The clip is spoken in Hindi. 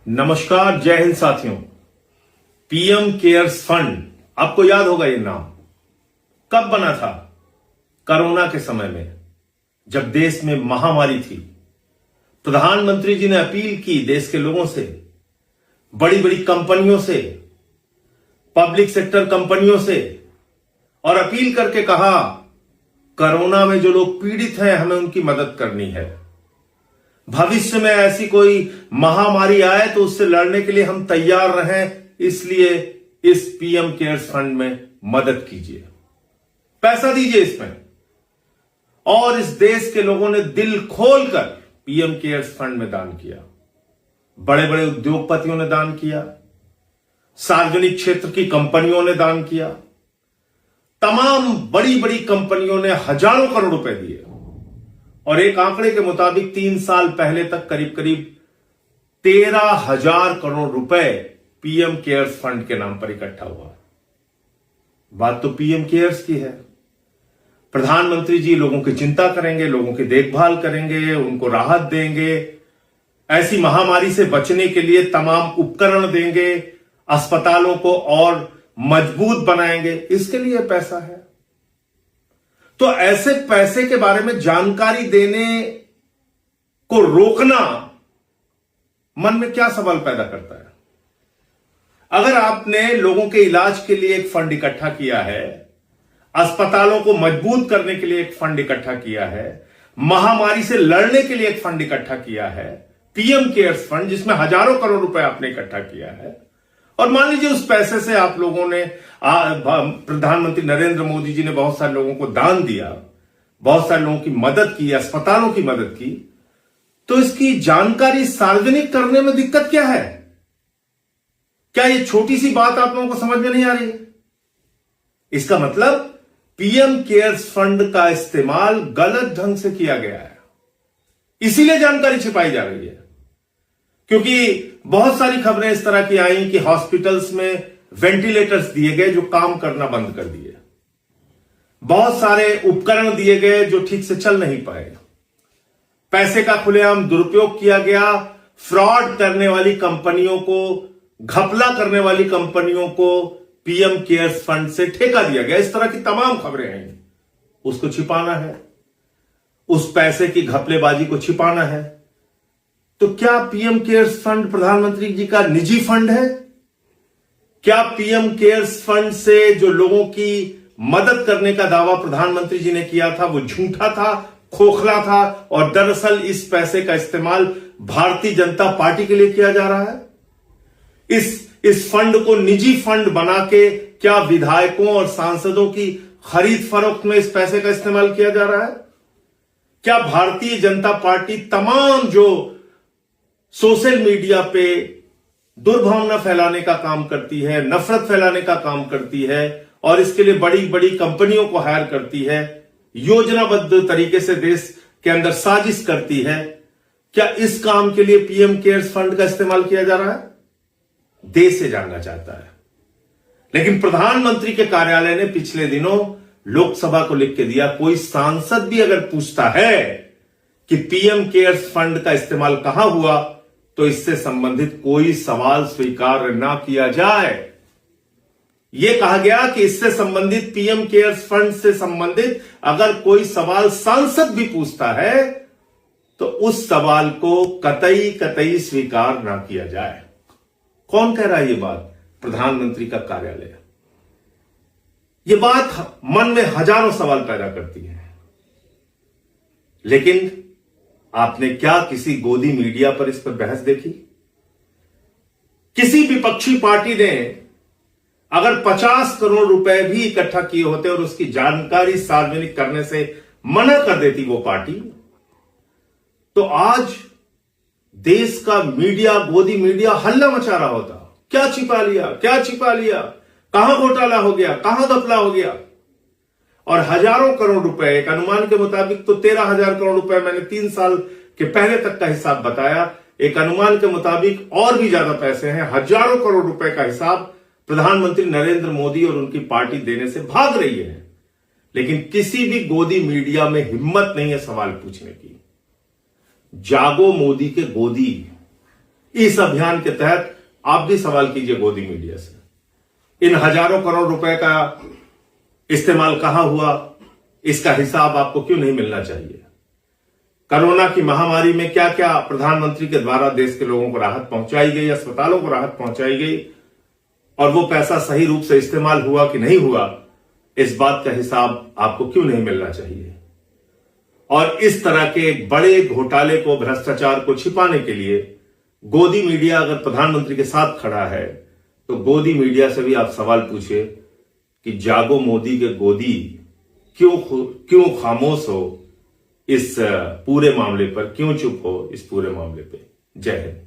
नमस्कार, जय हिंद साथियों। पीएम केयर्स फंड, आपको याद होगा ये नाम कब बना था? कोरोना के समय में, जब देश में महामारी थी। प्रधानमंत्री जी ने अपील की देश के लोगों से, बड़ी बड़ी कंपनियों से, पब्लिक सेक्टर कंपनियों से, और अपील करके कहा कोरोना में जो लोग पीड़ित हैं हमें उनकी मदद करनी है। भविष्य में ऐसी कोई महामारी आए तो उससे लड़ने के लिए हम तैयार रहें, इसलिए इस पीएम केयर्स फंड में मदद कीजिए, पैसा दीजिए इसमें। और इस देश के लोगों ने दिल खोलकर पीएम केयर्स फंड में दान किया। बड़े बड़े उद्योगपतियों ने दान किया, सार्वजनिक क्षेत्र की कंपनियों ने दान किया, तमाम बड़ी बड़ी कंपनियों ने हजारों करोड़ रुपए दिए। और एक आंकड़े के मुताबिक 3 साल पहले तक करीब करीब 13,000 करोड़ रुपए पीएम केयर्स फंड के नाम पर इकट्ठा हुआ। बात तो पीएम केयर्स की है। प्रधानमंत्री जी लोगों की चिंता करेंगे, लोगों की देखभाल करेंगे, उनको राहत देंगे, ऐसी महामारी से बचने के लिए तमाम उपकरण देंगे, अस्पतालों को और मजबूत बनाएंगे, इसके लिए पैसा है। तो ऐसे पैसे के बारे में जानकारी देने को रोकना मन में क्या सवाल पैदा करता है? अगर आपने लोगों के इलाज के लिए एक फंड इकट्ठा किया है, अस्पतालों को मजबूत करने के लिए एक फंड इकट्ठा किया है, महामारी से लड़ने के लिए एक फंड इकट्ठा किया है, पीएम केयर्स फंड जिसमें हजारों करोड़ रुपए आपने इकट्ठा किया है, और मान लीजिए उस पैसे से आप लोगों ने प्रधानमंत्री नरेंद्र मोदी जी ने बहुत सारे लोगों को दान दिया, बहुत सारे लोगों की मदद की, अस्पतालों की मदद की, तो इसकी जानकारी सार्वजनिक करने में दिक्कत क्या है? क्या ये छोटी सी बात आप लोगों को समझ में नहीं आ रही है? इसका मतलब पीएम केयर्स फंड का इस्तेमाल गलत ढंग से किया गया है, इसीलिए जानकारी छिपाई जा रही है। क्योंकि बहुत सारी खबरें इस तरह की आई कि हॉस्पिटल्स में वेंटिलेटर्स दिए गए जो काम करना बंद कर दिए, बहुत सारे उपकरण दिए गए जो ठीक से चल नहीं पाए, पैसे का खुलेआम दुरुपयोग किया गया, फ्रॉड करने वाली कंपनियों को, घपला करने वाली कंपनियों को पीएम केयर्स फंड से ठेका दिया गया, इस तरह की तमाम खबरें आई। उसको छिपाना है, उस पैसे की घपलेबाजी को छिपाना है। तो क्या पीएम केयर्स फंड प्रधानमंत्री जी का निजी फंड है? क्या पीएम केयर्स फंड से जो लोगों की मदद करने का दावा प्रधानमंत्री जी ने किया था वो झूठा था, खोखला था, और दरअसल इस पैसे का इस्तेमाल भारतीय जनता पार्टी के लिए किया जा रहा है? इस फंड को निजी फंड बना के क्या विधायकों और सांसदों की खरीद फरोख्त में इस पैसे का इस्तेमाल किया जा रहा है? क्या भारतीय जनता पार्टी तमाम जो सोशल मीडिया पे दुर्भावना फैलाने का काम करती है, नफरत फैलाने का काम करती है, और इसके लिए बड़ी बड़ी कंपनियों को हायर करती है, योजनाबद्ध तरीके से देश के अंदर साजिश करती है, क्या इस काम के लिए पीएम केयर्स फंड का इस्तेमाल किया जा रहा है? देश से जानना चाहता है। लेकिन प्रधानमंत्री के कार्यालय ने पिछले दिनों लोकसभा को लिख के दिया, कोई सांसद भी अगर पूछता है कि पीएम केयर्स फंड का इस्तेमाल कहां हुआ, तो इससे संबंधित कोई सवाल स्वीकार ना किया जाए। यह कहा गया कि इससे संबंधित, पीएम केयर्स फंड से संबंधित अगर कोई सवाल सांसद भी पूछता है तो उस सवाल को कतई स्वीकार ना किया जाए। कौन कह रहा है ये बात? प्रधानमंत्री का कार्यालय। यह बात मन में हजारों सवाल पैदा करती है। लेकिन आपने क्या किसी गोदी मीडिया पर इस पर बहस देखी? किसी विपक्षी पार्टी ने अगर 50 करोड़ रुपए भी इकट्ठा किए होते और उसकी जानकारी सार्वजनिक करने से मना कर देती वो पार्टी, तो आज देश का मीडिया, गोदी मीडिया हल्ला मचा रहा होता। क्या छिपा लिया, क्या छिपा लिया, कहां घोटाला हो गया, कहां घपला हो गया। और हजारों करोड़ रुपए, एक अनुमान के मुताबिक तो 13,000 करोड़ रुपए, मैंने 3 साल के पहले तक का हिसाब बताया, एक अनुमान के मुताबिक और भी ज्यादा पैसे हैं, हजारों करोड़ रुपए का हिसाब प्रधानमंत्री नरेंद्र मोदी और उनकी पार्टी देने से भाग रही है। लेकिन किसी भी गोदी मीडिया में हिम्मत नहीं है सवाल पूछने की। जागो मोदी के गोदी, इस अभियान के तहत आप भी सवाल कीजिए गोदी मीडिया से। इन हजारों करोड़ रुपए का इस्तेमाल कहां हुआ, इसका हिसाब आपको क्यों नहीं मिलना चाहिए? कोरोना की महामारी में क्या क्या प्रधानमंत्री के द्वारा देश के लोगों को राहत पहुंचाई गई, अस्पतालों को राहत पहुंचाई गई, और वो पैसा सही रूप से इस्तेमाल हुआ कि नहीं हुआ, इस बात का हिसाब आपको क्यों नहीं मिलना चाहिए? और इस तरह के एक बड़े घोटाले को, भ्रष्टाचार को छिपाने के लिए गोदी मीडिया अगर प्रधानमंत्री के साथ खड़ा है, तो गोदी मीडिया से भी आप सवाल पूछिए कि जागो मोदी के गोदी क्यों खामोश हो इस पूरे मामले पर, क्यों चुप हो इस पूरे मामले पे। जय हिंद।